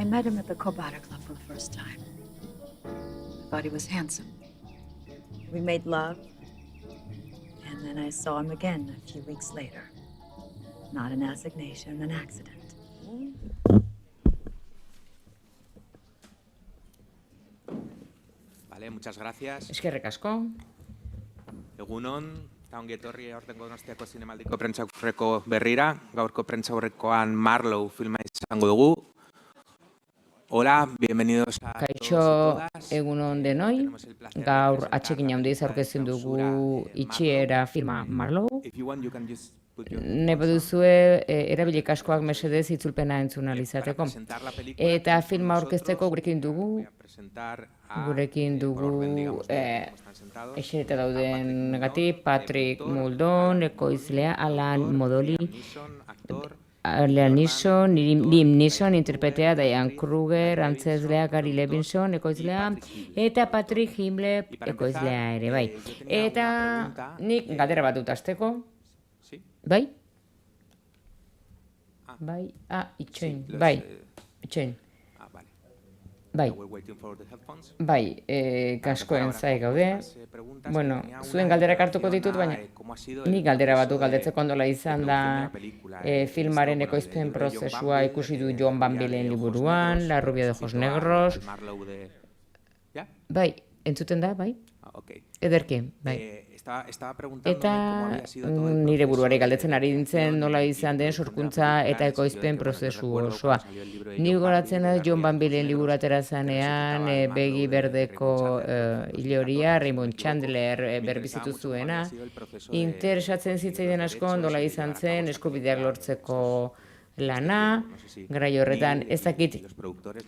I met him at the Kobata Club for the first time. I thought he was handsome. We made love, and then I saw him again a few weeks later. Not an assignation, an accident. Vale, muchas gracias. Eskerrik asko. Egunon, eta ongi etorri aurtengo Donostiako Zinemaldiko prentsaurreko berrira. Gaurko prentsaurrekoan Marlowe filma izango dugu. Hola, bienvenidos a Kaixo todos y todas. egunon denoi. Gaur atxekin handiz aurkezten dugu itxiera filma Marlowe. If you want, you can just put your Ne baduzue erabili kaskoak mesedez itzulpena entzun ahal izateko. presentar la película. Eta filma aurkezteko gurekin dugu, Voy a presentar a, gurekin por orden, dugu digamos, de cómo están sentados. esereta dauden negatik, Patrick Muldon, ekoizlea, Alan Modoli, Neeson, actor. Liam Neeson, Liam Neeson interpretea, Diane Kruger, antzezlea, Gary Levinson, ekoizlea, eta Patrick Himmelb, ekoizlea ere, bai. Eta nik galdera bat dut hasteko, Sí. bai? Bai, itxoin, Sí, los, bai, itxoin, Vale. bai. We're waiting for the headphones. Bai, kaskoen zai gaude. Bueno, zuen galderak hartuko ditut, baina ni galdera batu galdetzeko ondola izan da filmaren ekoizpen prozesua ikusi du John Van Billen liburuan, La rubia de ojos negros. Bai, entzuten da, bai? Ederki, bai. Estaba preguntándome Eta cómo había sido todo el nire proceso buruari de galdetzen ari nintzen nola izan den sorkuntza eta ekoizpen prozesu osoa. Ni goratzen da John Van Billen liburu atera zanean, begi berdeko hiloria, Raymond Chandler berbizitu zuena. Interesatzen zitzaidan asko nola izan zen eskubideak lortzeko lana, garai horretan ez dakit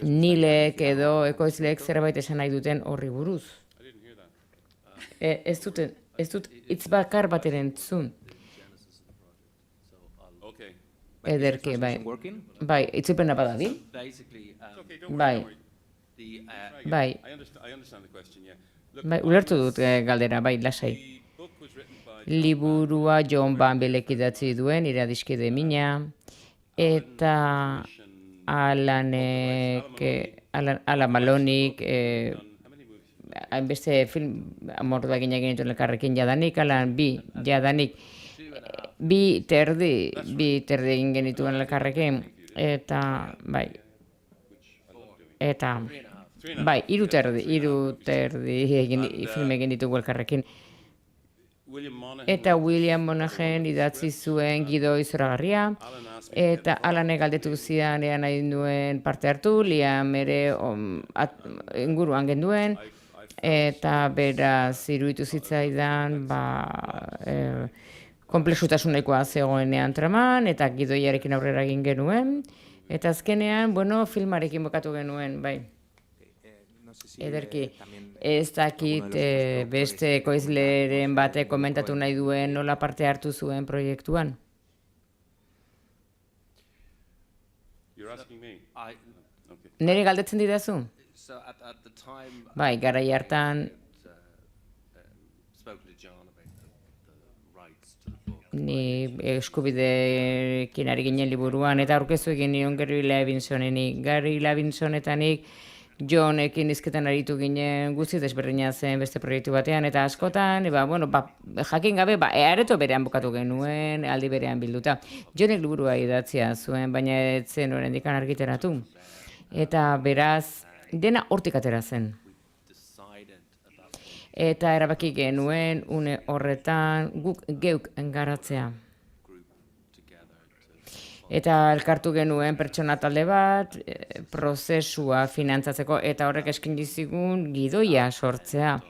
nilek edo ekoizleek zerbait esan nahi duten horri buruz. Ez dut hitz bakar bat ere entzun. Ederki, bai. Bai, itzulpena badabil? Bai. Bai. Bai, ulertu dut galdera, bai, lasai. Liburua John Van Billek idatzi duen, iradiskide mina, eta Alan Malonik, hainbeste film amorduak egin dituen elkarrekin jadanik, Alan jadanik, bi terdi egin genituen elkarrekin, eta, bai, hiru terdi film egin ditugu elkarrekin. Eta William Monaghan idatzi zuen Gidoi zoragarria, eta Alanek galdetu zidan ean nahi duen parte hartu, Liam ere inguruan genduen, eta beraz iruditu zitzaidan konplexutasun nahikoa zegoenean traman, eta Gidoiarekin aurrera egin genuen, eta azkenean, filmarekin bukatu genuen, bai. Ederki, ez dakit beste ekoizleren batek komentatu nahi duen nola parte hartu zuen proiektuan. Nere galdetzen didazu? Bai, garai hartan ni eskubideekin ari ginen liburuan, eta aurkeztu egin nion Gary Levinsoneni. Gary Levinson eta nik Johnekin hizketan aritu ginen guzti desberdina zen beste proiektu batean, eta askotan, jakin gabe, areto berean bukatu genuen, aldi berean bilduta. Johnek liburua idatzia zuen, baina ez zen oraindik argitaratu. Eta beraz, dena hortik atera zen. Eta erabaki genuen une horretan guk geuk engaratzea. Eta elkartu genuen pertsona talde bat, prozesua finantzatzeko, eta horrek eskin dizigun gidoia sortzea.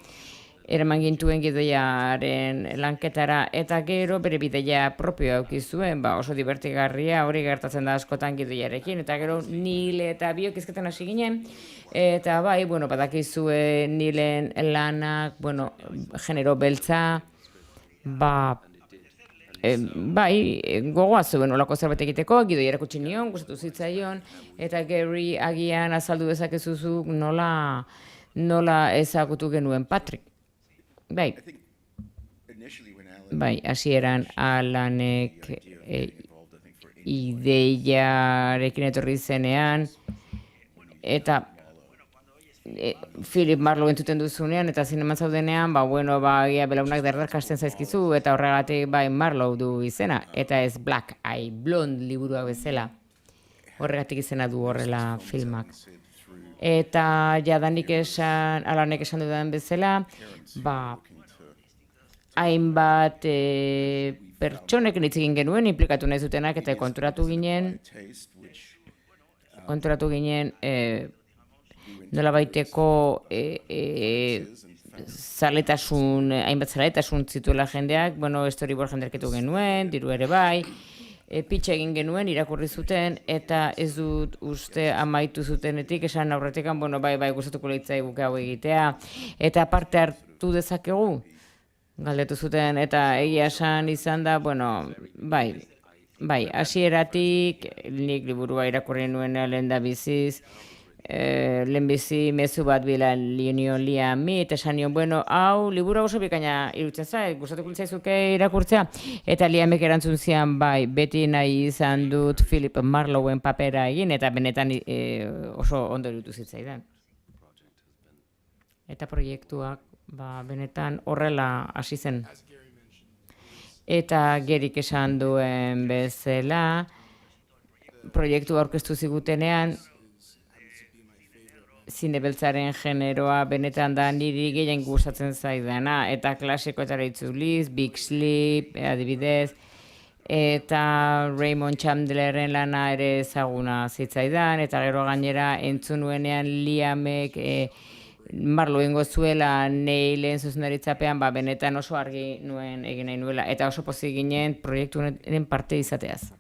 Eraman gintuen gidoiaren lanketara, eta gero bere bideia propioa eduki zuen, oso divertigarria, hori gertatzen da askotan gidoiarekin, eta gero Nile eta biok hizketan hasi ginen, eta badakizue Nilen lanak, genero beltza, gogoa zuen olako zerbait egiteko, Gidoi erakutsi nion, gustatu zitzaion, eta Gary agian azaldu dezakezuzuk nola ezagutu genuen Patrick. Bai, hasieran Alanek ideiarekin etorri zenean, eta Philip Marlowe entzuten duzunean eta zineman zaudenean, ia belaunak derdarkasten zaizkizu eta horregatik Marlowe du izena, eta ez Black Eye Blonde liburua bezala. Horregatik izena du horrela filmak. Eta jadanik alanek esan dudan bezala, hainbat pertsonekin hitz egin genuen, implikatu nahi zutenak, eta konturatu ginen nola baiteko hainbat zaletasun zituela jendeak, storyboard jenderketu genuen, diru ere bai, pitxa egin genuen, irakurri zuten, eta ez dut uste amaitu zutenetik, esan aurretikan, gustatuko leitzai guke hau egitea, eta parte hartu dezakegu, galdetu zuten, eta egia esan izan da, hasieratik, nik liburua irakurri nuen lehendabiziz, lehenbizi mezu bat bila Liami, eta esan nion, hau, liburu oso bikaina irutzen zait, gustatuko litzaizuke irakurtzea, eta Liamek erantzun zian, beti nahi izan dut Philip Marlowen papera egin, eta benetan oso ondo irutu zitzaidan. Eta proiektuak, benetan horrela hasi zen. Eta Gerik esan duen bezala, proiektua aurkeztu zigutenean, zine beltzaren generoa benetan da niri gehien gustatzen zaidana, eta klasikoetara itzuliz, Big Sleep, adibidez, eta Raymond Chandleren lana ere ezaguna zitzaidan, eta gero gainera entzun nuenean Liamek Marlowen gozuela Neilen zuzendaritzapean, benetan oso argi nuen egin nahi nuela, eta oso pozik ginen proiektuaren parte izateaz.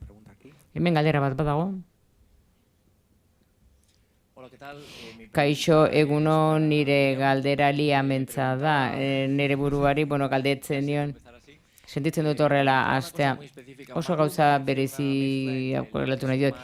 Hemen galdera bat badago? Kaixo, egunon nire galdera Liamentza da, nire buruari, galdetzen dion, sentitzen dut horrela astea. Oso gauza berezi korrelatu nahi diot.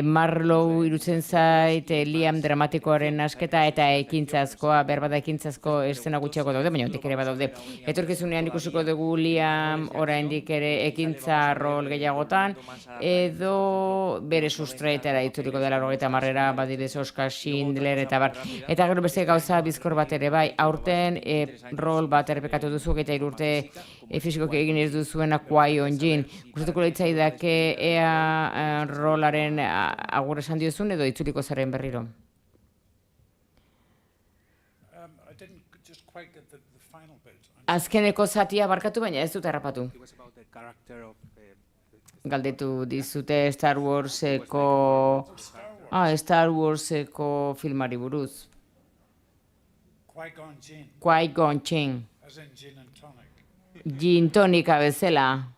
Marlowe irutzen zait Liam dramatikoaren asketa eta ekintzazkoa, berbada ekintzazko eszena gutxiago daude, baina hondik ere badaude. Etorkizunean ikusiko dugu Liam oraindik ere ekintza rol gehiagotan, edo bere sustraetara itzuliko dela 30 badibidez Oskar Schindler eta bar. Eta gero beste gauza bizkor bat ere bai, aurten rol bat errepikatu duzu, eta 3 urte fisikoki egin ez duzuena Qui-Gon Jinn. Gustatuko litzaidake ea rolaren agur esan diozun edo itzuliko zaren berriro? Azkeneko zatia barkatu, baina ez dut harrapatu. Galdetu dizute Star Warseko filmari buruz. Qui-Gon Jinn. Gin tonika bezala.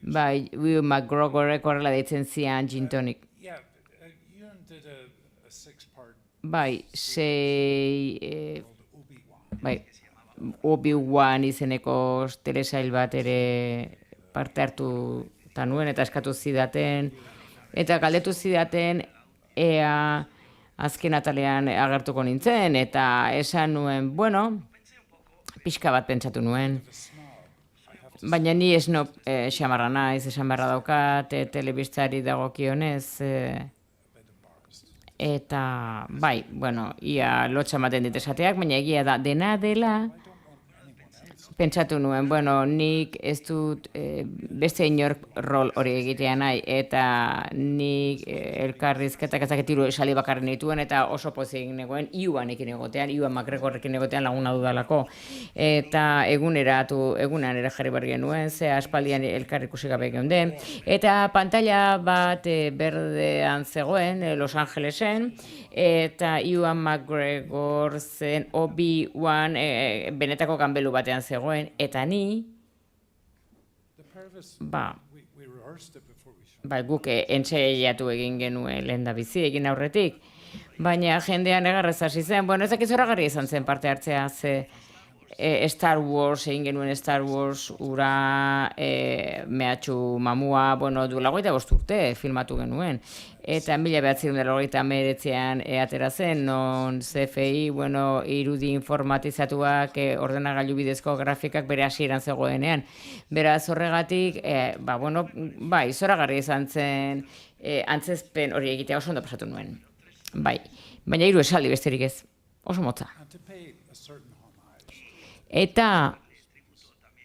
Ewan McGregorrek horrela deitzen zian gin tonic. Obi-Wan izeneko telesail bat ere parte hartu nuen eta eskatu zidaten. Eta galdetu zidaten ea azken atalean agertuko nintzen eta esan nuen, pixka bat pentsatu nuen. Baina ni esnop xamarra naiz, esan beharra daukat, telebistari dagokionez, eta ia lotxa ematen dit esateak, baina egia da, dena dela, pentsatu nuen, nik ez dut beste inork rol hori egitea nahi, eta nik elkarrizketak ezaketiru esali bakarren dituen, eta oso pozik negoen, Ewan McGregorrekin egotean laguna dudalako, eta egunean ere jarri behar genuen, ze aspaldian elkar ikusi gabe geunden, eta pantalla bat berdean zegoen, Los Angelesen, eta Ewan McGregor zen Obi-Wan benetako ganbelu batean zegoen, eta ni guk entseiatu egin genuen lehendabizi egin aurretik, baina jendean egarrez hasi zen, ez dakiz zoragarria izan zen parte hartzea, ze Star Wars, egin genuen Star Wars, ura, mehatxu mamua, bueno, duela 25 urte filmatu genuen. Eta 1989an atera zen, non CFI, bueno, irudi informatizatuak, ordenagailu bidezko grafikak bere hasieran zegoenean. Beraz horregatik, bueno, bai, zoragarri izan zen, antzezpen hori egitea oso ondo pasatu nuen. Bai, baina 3 esaldi besterik ez, oso motza. Eta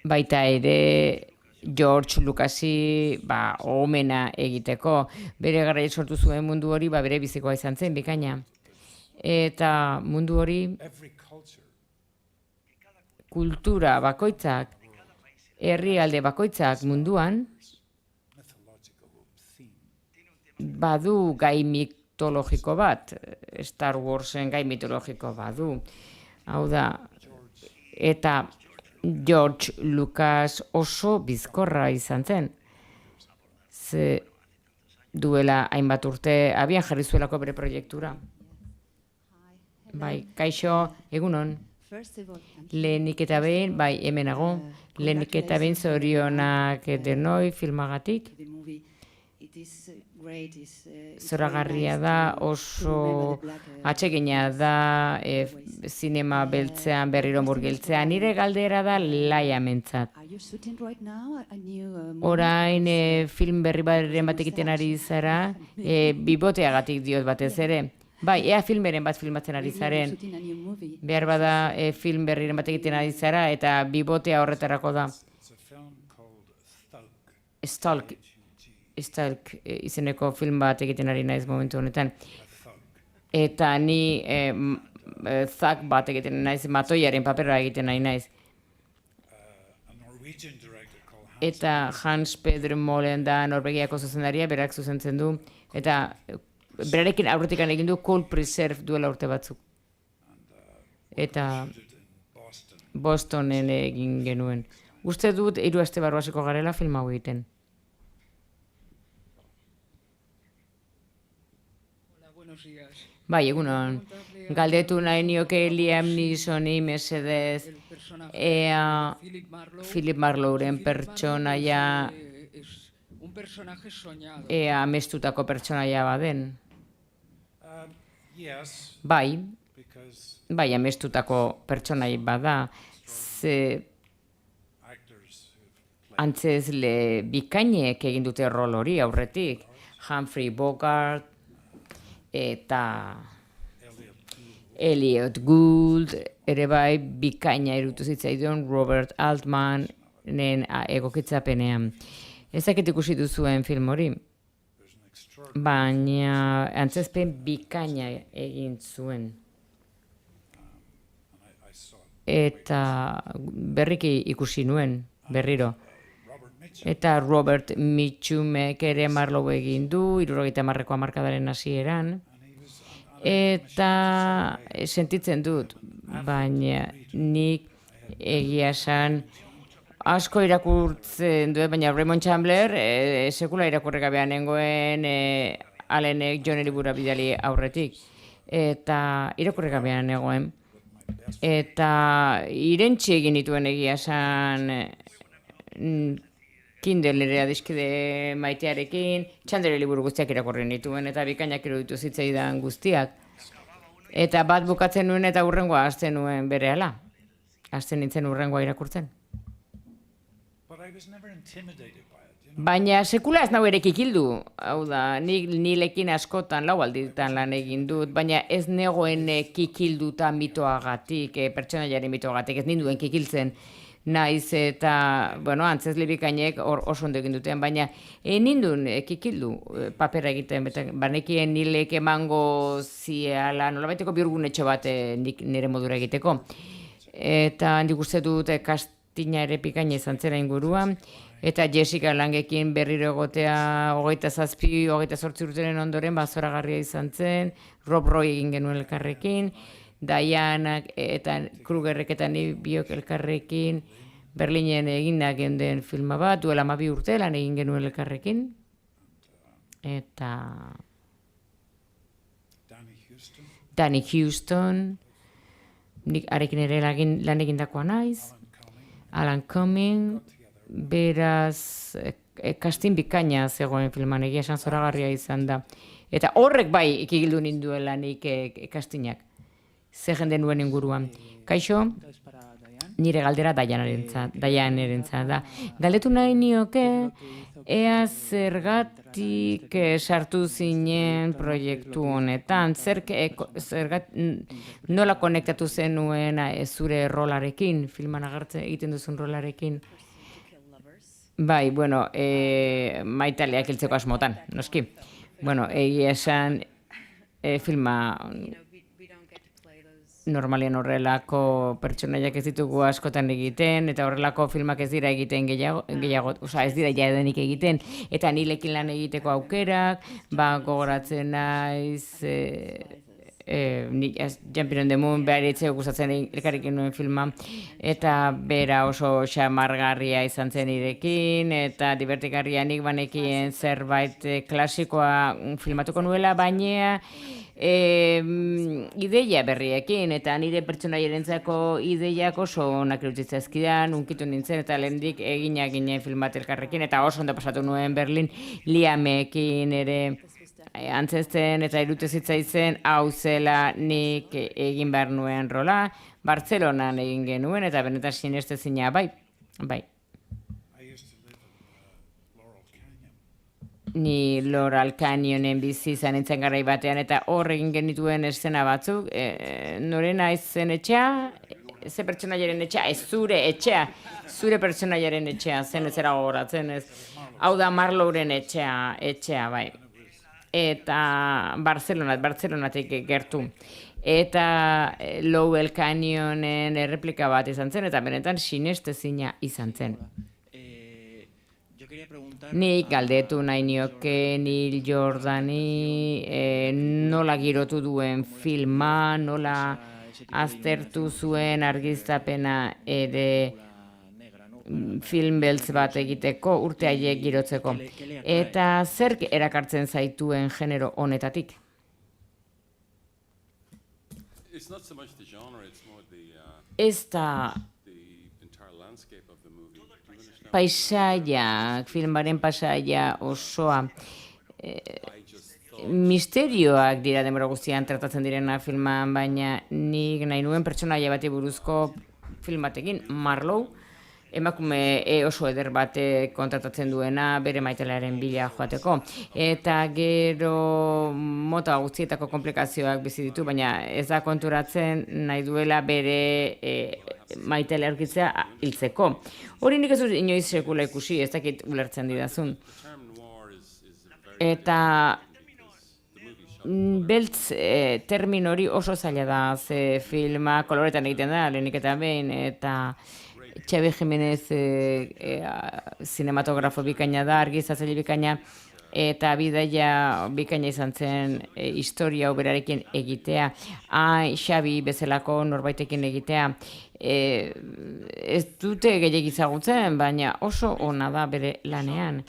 baita ere George Lucasi omena egiteko, bere garaiek sortu zuen mundu hori, bere bizikoa izan zen, bikaina. Eta mundu hori kultura bakoitzak, herrialde bakoitzak munduan, badu gai mitologiko bat, Star Warsen gai mitologiko badu. Hau da, eta George Lucas oso bizkorra izan zen. Ze duela hainbat urte abian jarri zuelako bere proiektura. Bai, kaixo, egunon. Lehenik eta behin, bai, hemenago. Lehenik eta behin zorionak denoi filmagatik. Zoragarria da, oso atsegina da, zinema beltzean berriro murgiltzean. Nire galdera da laia mentzat. Orain film berri bat egiten ari zara, biboteagatik diot batez ere. Bai, ea filmeren bat filmatzen ari zaren. Behar bada film berriren bat egiten ari zara eta bibotea horretarako da. Stalk izeneko film bat egiten ari naiz momentu honetan. Eta ni Zack bat egiten naiz, matoiaren papera egiten nahi naiz. Eta Hans Peter Molen da Norvegiako zuzendaria, berak zuzentzen du. Eta berarekin aurretik egin du Cold Preserve duela urte batzuk. Eta Bostonen egin genuen. Uste dut 3 aste barru hasiko garela film hau egiten. Bai, egunon. Galdetu nahi nioke Liam Neesoni mesedez ea Philip Marlowren pertsonaia ea amestutako pertsonaia baden. Bai, amestutako pertsonai bada. Ze antzezle bikainek egin dute rol hori aurretik. Humphrey Bogart eta Elliot Gould ere bai bikaina irutu zitzaidan Robert Altmanen egokitzapenean. Ezakit ikusi duzuen film hori, baina antzezpen bikaina egin zuen. Eta berriki ikusi nuen, berriro. Eta Robert Mitchumek ere Marlowe egin du, 70ko hamarkadaren hasieran. Eta sentitzen dut, baina nik egia esan asko irakurtzen dut, baina Raymond Chandler sekula irakurri gabean nengoen Allenek Johnny Bura bidali aurretik. Eta irakurri gabean nengoen. Eta irentsi egin dituen egia esan Kindle ere adiskide maitearekin, Chandler liburu guztiak irakurri nituen eta bikainak iruditu zitzaidan guztiak. Eta bat bukatzen nuen eta hurrengoa hasten nuen berehala. Hasten nintzen hurrengoa irakurtzen. Baina sekula ez nau ere kikildu. Hau da, nilekin askotan lau alditan lan egin dut, baina ez negoen kikilduta mitoagatik, pertsonaiaren mitoagatik, ez ninduen kikiltzen. Naiz eta, bueno, antzezle bikainek oso ondo egin duten, baina nindun kikildu papera egiten, banekien nilek emango ziala, nolabaiteko bihurgunetxo bat nire modura egiteko. Eta nik uste dut kastina ere pikaina izan zera inguruan, eta Jessica Langekin berriro egotea 27-28 urteren ondoren zoragarria izan zen, Rob Roy egin genuen elkarrekin, Diana eta Krugerrek eta ni biok elkarrekin Berlinen eginak den filma bat, duela 12 urte lan egin genuen elkarrekin. Eta Danny Houston, nik arekin ere lan egindakoa naiz, Alan Cumming, beraz, casting bikaina zegoen filman, egia esan zoragarria izan da. Eta horrek bai ikigildu ninduela nik castingak, ze jende nuen inguruan. Kaixo, nire galdera Dianerentzat da. Galdetu nahi nioke, ea zergatik sartu zinen proiektu honetan, nola konektatu zenuen zure rolarekin, filman agertzen egiten duzun rolarekin. Bai, bueno, maitaleak hiltzeko asmotan, noski. Bueno, egia esan filma normalean horrelako pertsonaiak ez ditugu askotan egiten, eta horrelako filmak ez dira egiten gehiago, oza, ez dira jadenik egiten, eta nirekin lan egiteko aukerak, gogoratzen naiz, Jumping on the Moon, behar itzeko gustatzen elkarrekin nuen filma, eta bera oso xamargarria izan zen irekin, eta divertigarria nik banekien zerbait klasikoa filmatuko nuela, baina ideia berriekin, eta nire pertsonaierentzako ideiak oso onak iruditzazkidan, unkitu nintzen, eta lehendik ginen filmat elkarrekin, eta oso ondo pasatu nuen Berlin, Liamekin ere antzesten eta irutezitza hau zela nik egin behar nuen rola, Bartzelonan egin genuen, eta benetan sinestezina, bai. Ni Laurel Canyonen bizi izan nintzen garai batean, eta hor egin genituen eszena batzuk, norena zen etxea, ze pertsonaiaren etxea, ez zure etxea, zure pertsonaiaren etxea, zen ez zera gogoratzen, ez. Hau da Marlowren etxea, bai. Eta Bartzelonatik gertu. Eta Laurel Canyonen erreplika bat izan zen, eta benetan sinestezina izan zen. Nik galdetu nahi nioke Neil Jordani nola girotu duen filma, nola aztertu zuen argiztapena ere film beltz bat egiteko, urte haiek girotzeko. Eta zerk erakartzen zaituen genero honetatik? Ez da paisaiak, filmaren pasaia osoa. Misterioak dira denbora guztian tratatzen direna filman, baina nik nahi nuen pertsonaia bati buruzko film batekin, Marlowe, emakume oso eder bate kontratatzen duena bere maitalearen bila joateko. Eta gero mota guztietako komplikazioak bizi ditu, baina ez da konturatzen nahi duela bere maitale aurkitzea hiltzeko. Hori nik ez dut inoiz sekula ikusi, ez dakit ulertzen didazun. Eta beltz termin hori oso zaila da, ze filma koloretan egiten da, lehenik eta behin, eta Xabi Jimenez zinematografo bikaina da, argiztatzaile bikaina, eta bidaia bikaina izan zen historia berarekin egitea, Xabi bezalako norbaitekin egitea. Ez dute gehiago ezagutzen, baina oso ona da bere lanean.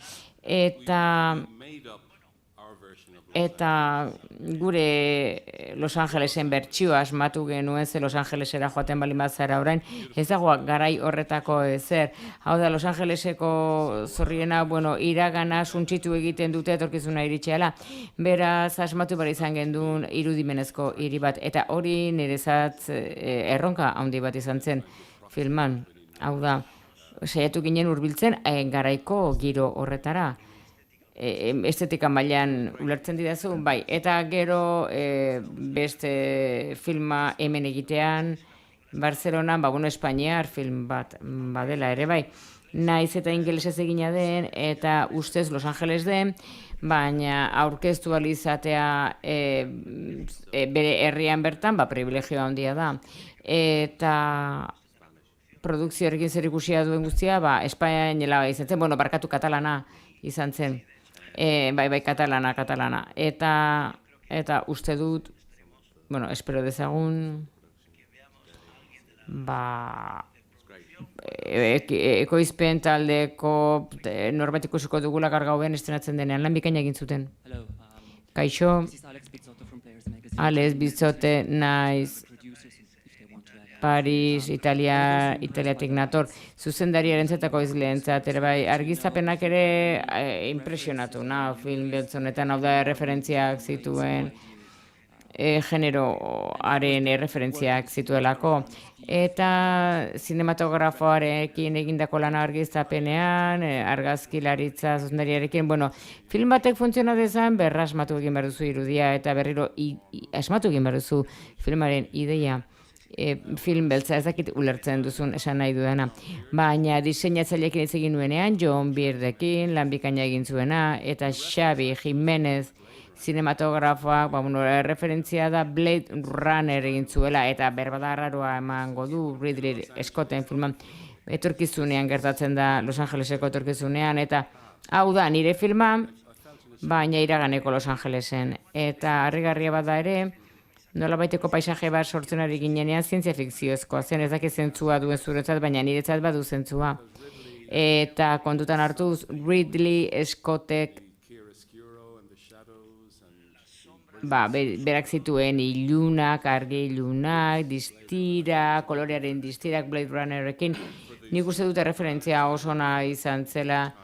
Eta gure Los Angelesen bertsioa asmatu genuen, ze Los Angelesera joaten baldin bazara orain, ez dago garai horretako ezer. Hau da, Los Angeleseko zorriena, iragana suntsitu egiten dute etorkizuna iritxeala. Beraz, asmatu behar izan genduen irudimenezko hiri bat. Eta hori niretzat erronka handi bat izan zen filman. Hau da, saiatu ginen hurbiltzen garaiko giro horretara. Estetika mailan ulertzen didazu, bai. Eta gero beste filma hemen egitean, Barcelonan, Espainiar film bat badela ere, bai. Naiz eta ingelesez egina den, eta ustez Los Angeles den, baina aurkeztu alizatea bere herrian bertan, privilegioa handia da. Eta produkzioarekin zer ikusia duen guztia, espainiela izan zen, barkatu katalana izan zen. Bai, katalana. Eta uste dut, espero dezagun, ekoizpen taldeko norbait ikusiko dugula gaur estrenatzen denean, lan bikaina egin zuten. Kaixo, Alex Bizzote naiz Paris, Italiatik nator, zuzendariarentzatako izleentzat, ere bai, argiztapenak ere impresionatu, film beltz honetan, hau da, referentziak zituen, generoaren referentziak zituelako, eta zinematografoarekin egindako lana argiztapenean, argazkilaritza zuzendariarekin, bueno, film batek funtziona dezan, asmatu egin behar duzu irudia, eta berriro asmatu egin behar duzu filmaren ideia. Film beltza ez dakit ulertzen duzun esan nahi dudana. Baina diseinatzaileekin hitz egin nuenean, John Beardekin, lan bikaina egin zuena, eta Xabi Jimenez, zinematografoak, referentzia da Blade Runner egin zuela, eta berbada arraroa emango du Ridley Scotten filman etorkizunean gertatzen da, Los Angeleseko etorkizunean, eta hau da nire filma, baina iraganeko Los Angelesen. Eta harrigarria bada ere, nolabaiteko paisaje bat sortzen ari ginenean zientzia fikziozkoa zen, ez dakit zentzua duen zuretzat, baina niretzat badu zentzua. Eta kontutan hartuz, Ridley Scottek berak zituen ilunak, argi ilunak, distira, kolorearen distirak Blade Runnerekin. Nik uste dute referentzia oso ona izan zela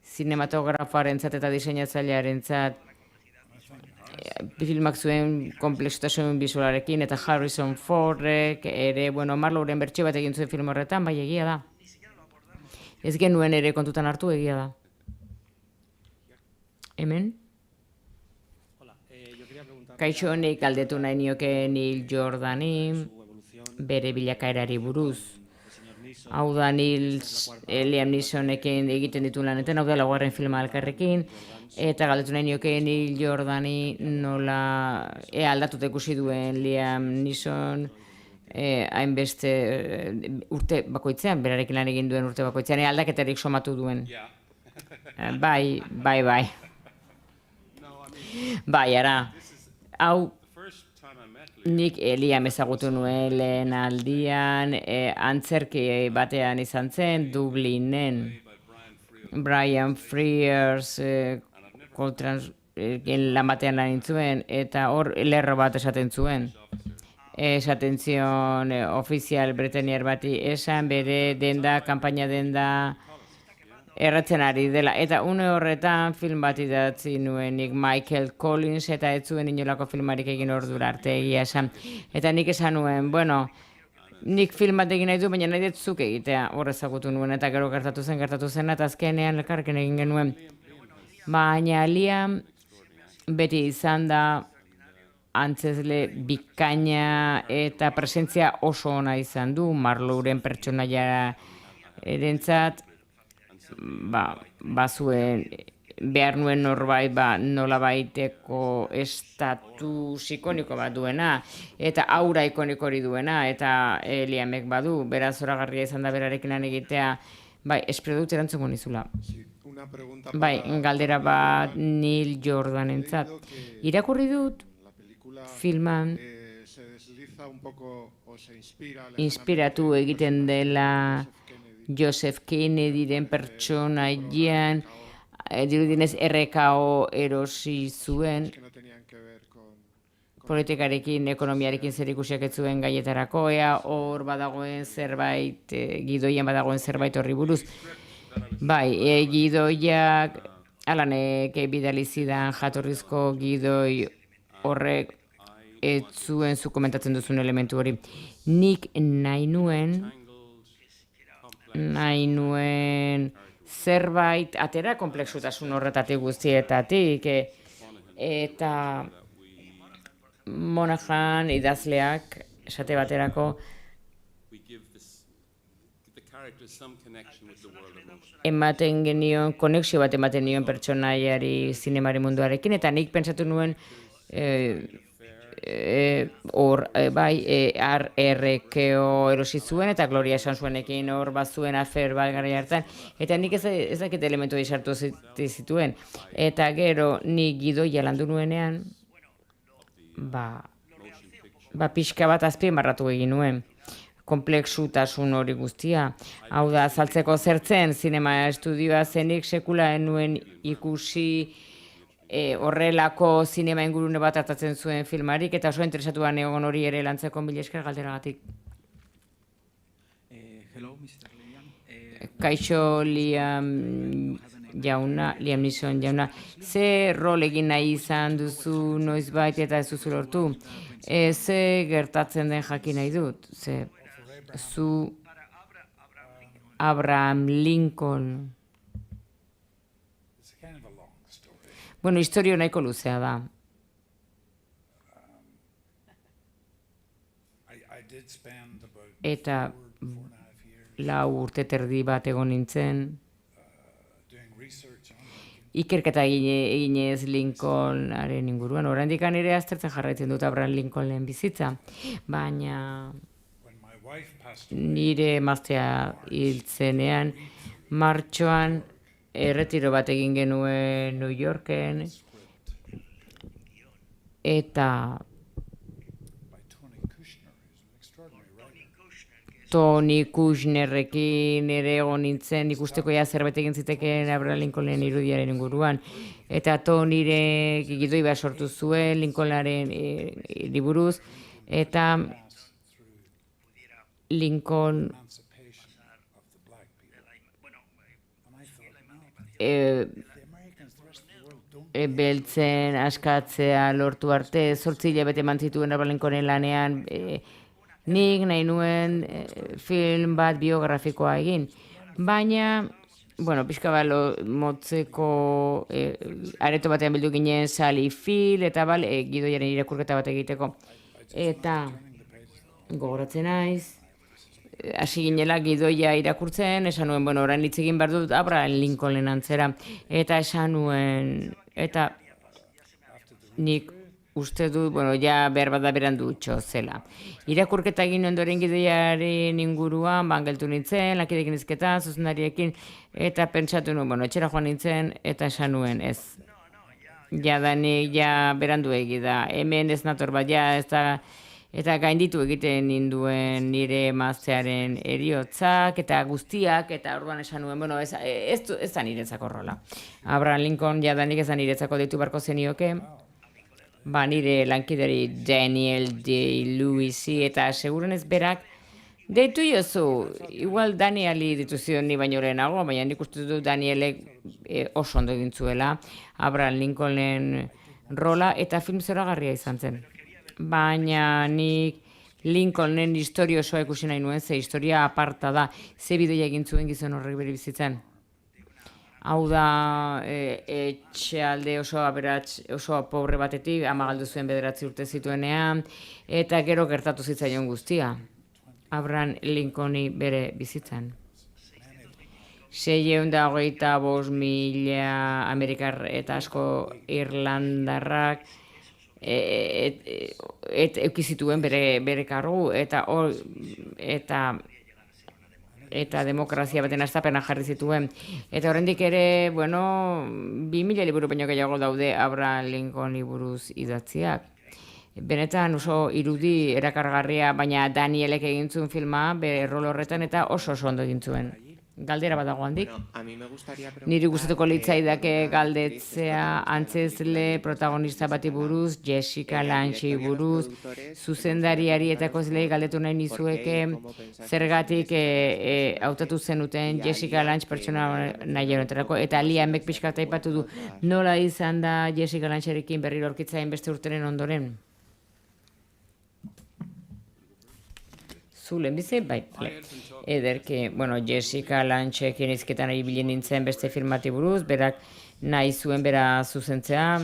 zinematografoarentzat eta diseinatzailearentzat. Filmak zuen komplexutasun bisualarekin eta Harrison Fordek ere, Marlowen bertsio bat egin zuen film horretan, bai egia da. Ez genuen ere kontutan hartu egia da. Hemen? Kaixo honek galdetu nahi nioke Neil Jordani bere bilakaerari buruz. Hau da Liam Neesonekin egiten ditu lanetan, hau da laugarren filma elkarrekin, eta galdetu nahi nioke Neil Jordani nola aldatuta ikusi duen Liam Neeson hainbeste urte bakoitzean, berarekin lan egin duen urte bakoitzean, aldaketarik somatu duen. Bai. Bai, ara. Hau, nik Liam ezagutu nuen lehen aldian, antzerki batean izan zen, Dublinen. Brian Frears lan batean lan intzuen, eta hor lerro bat esaten zuen. Esaten zion ofizial britaniar bati esan, bere denda, kanpaina denda, erratzen ari dela, eta une horretan film bat idatzi nuenik Michael Collins, eta ez zuen inolako filmarik egin ordura arte egia esan. Eta nik esan nuen, nik film bat egin nahi du, baina nahi dut zuk egitea hor ezagutu nuen, eta gero gertatu zen, eta azkenean elkarrekin egin genuen. Baina Liam beti izan da antzezle bikaina eta presentzia oso ona izan du, Marlowen pertsonaia erentzat, bazuen behar nuen norbait nolabaiteko estatus ikoniko bat duena, eta aura ikoniko hori duena, eta Liamek badu, beraz zoragarria izan da berarekin lan egitea, espero dut erantzungo nizula. Galdera bat Neil Jordanentzat. Irakurri dut filman inspiratu egiten dela Joseph Kennedyren pertsonaian, dirudinez RKO erosi zuen, politikarekin, ekonomiarekin zerikusiak ez zuen gaietarako, hor badagoen zerbait, gidoian badagoen zerbait horri buruz. Gidoiak, alanek bidali zidan jatorrizko gidoi horrek ez zuen zu komentatzen duzun elementu hori. Nik nahi nuen zerbait atera komplexutasun horretatik guztietatik, eta Monahan idazleak esate baterako konexio bat ematen nion pertsonaiari zinemari munduarekin, eta nik pentsatu nuen RRKO erosi zuen eta Gloria esan zuenekin hor bazuen afer bat gara hartan, eta nik ez dakit elementu sartu zituen, eta gero nik gidoia landu nuenean pixka bat azpimarratu egin nuen komplexutasun hori guztia. Hau da, azaltzeko zertzen zinema estudioa zenik sekula nuen ikusi horrelako zinema ingurune bat hartatzen zuen filmarik, eta oso interesatuan egon hori ere lantzeko mila esker galderagatik. Kaixo Liam Neeson jauna, ze rol egin nahi izan duzu noizbait eta ez duzu lortu? Ze gertatzen den jakin nahi dut? Ze zu Abraham Lincoln. Bueno, historio nahiko luzea da. Eta 4 urte terdi bat egon nintzen. Ikerketa eginez Lincolnaren inguruan. Oraindik ere aztertzen jarraitzen dut Abraham Lincolnen bizitza. Baina nire emaztea hiltzenean, martxoan erretiro bat egin genuen New Yorken, eta Tony Kushnerrekin ere egon nintzen, ikusteko zerbait egin zitekeen Abraham Lincolnen irudiaren inguruan. Eta Tonyrek gidoi bat sortu zuen Lincolnaren liburuz, eta Lincoln beltzen askatzea lortu arte, 8 hilabete eman zituen Abraham Lincolnen lanean, nik nahi nuen film bat biografikoa egin. Baina, bueno, pixka bat motzeko areto batean bildu ginen Sally Field, eta gidoiaren irakurketa bat egiteko. Eta gogoratzen naiz, hasi ginela gidoia irakurtzen, esan nuen, bueno, orain hitz egin behar dut Abraham Lincolnen antzera, eta esan nuen, eta nik uste dut, bueno, ja behar bat da berandu zela. Irakurketa egin ondoren gidoiaren inguruan, geltu nintzen, lakidekin izketan, zuzendariekin, eta pentsatu nuen, bueno, etxera joan nintzen, eta esan nuen, ez. Ja danik, ja berandu da, hemen ez nator bat, ja ez da, eta gainditu egiten ninduen nire emaztearen heriotzak eta guztiak, eta orduan esan nuen, bueno, ez da niretzako rola. Abraham Lincoln jadanik ez da niretzako deitu barko zenioke, nire lankideri Daniel Day-Lewisi, eta segurenez berak deitu jozu, igual Danieli dituzion ni baino lehenago, baina nik uste dut Danielek oso ondo egin zuela Abraham Lincolnen rola, eta film zoragarria izan zen. Baina nik Lincolnen historia osoa ikusi nahi nuen, ze historia aparta da, ze bideia egin zuen gizon horrek bere bizitzen. Hau da, etxealde oso aberats, oso pobre batetik, ama galdu zuen 9 urte zituenean, eta gero gertatu zitzaion guztia. Abraham Lincolni bere bizitzan. 625.000 Amerikar eta asko Irlandarrak eukizituen bere kargu, eta demokrazia baten hastapena jarri zituen. Eta oraindik ere, bueno, 2.000 liburu baino gehiago daude Abraham Lincolni buruz idatziak. Benetan oso irudi erakargarria, baina Danielek egin zuen filma bere rol horretan, eta oso ondo egin zuen. Galdera bat dago handik. Niri gustatuko litzaidake galdetzea antzezle protagonista bati buruz, Jessica Lange buruz, zuzendariari eta kozlei galdetu nahi nizueke zergatik hautatu zenuten Jessica Lange pertsona nahi honetarako, eta Liamek pixka aipatu du nola izan da Jessica Langerekin berriro aurkitza beste urteren ondoren. Zulen bizi, bai, ederki, bueno, Jessica Langeekin izketan ibili nintzen beste filmati buruz, berak nahi zuen bera zuzentzea,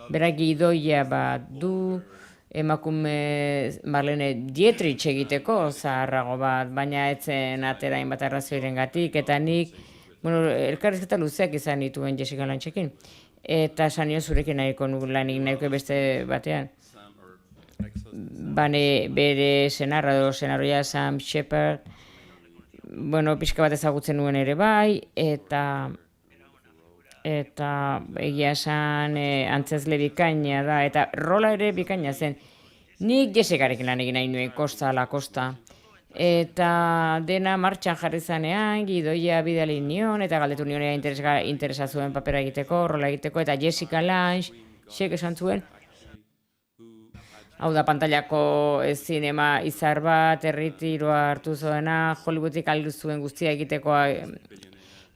berak gidoia bat du, emakume Marlene Dietrich egiteko zaharrago bat, baina etzen aterain bat arrazioirengatik, eta nik, bueno, elkarrizketa luzeak izan dituen Jessica Langeekin, eta sanio zurekin nahiko lanik nahiko beste batean. Bere senarroia Sam Shepard, bueno, pixka bat ezagutzen nuen ere bai, eta egia esan antzezle bikaina da, eta rola ere bikaina zen. Nik Jessicarekin lan egin nahi nuen kosta ala kosta. Eta dena martxan jarri zanean, gidoia bidali nion, eta galdetu nionean interesa zuen papera egiteko, rola egiteko, eta Jessica Lange, xek esan zuen, Hau da, pantailako zinema izar bat, erritiroa hartu zuena, Hollywoodik aldu zuen guztia egitekoa,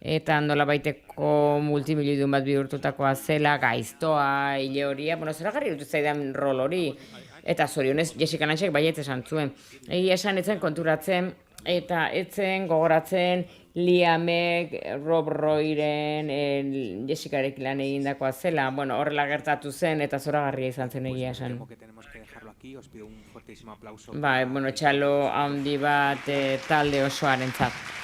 eta nola baiteko multimiliodun bat bihurtutakoa zela, gaiztoa, hile horia, zoragarri dut zaidan rol hori, eta zorionez Jessica Langeek baietz esan zuen. Egia esan etzen konturatzen, eta etzen gogoratzen Liamek, Rob Royren, Jessicarekin lan egindakoa zela, horrela gertatu zen, eta zoragarria izan zen egia esan. Que tenemos que dejarlo aquí, os pido un fuertísimo aplauso. Txalo handi bat talde osoarentzat.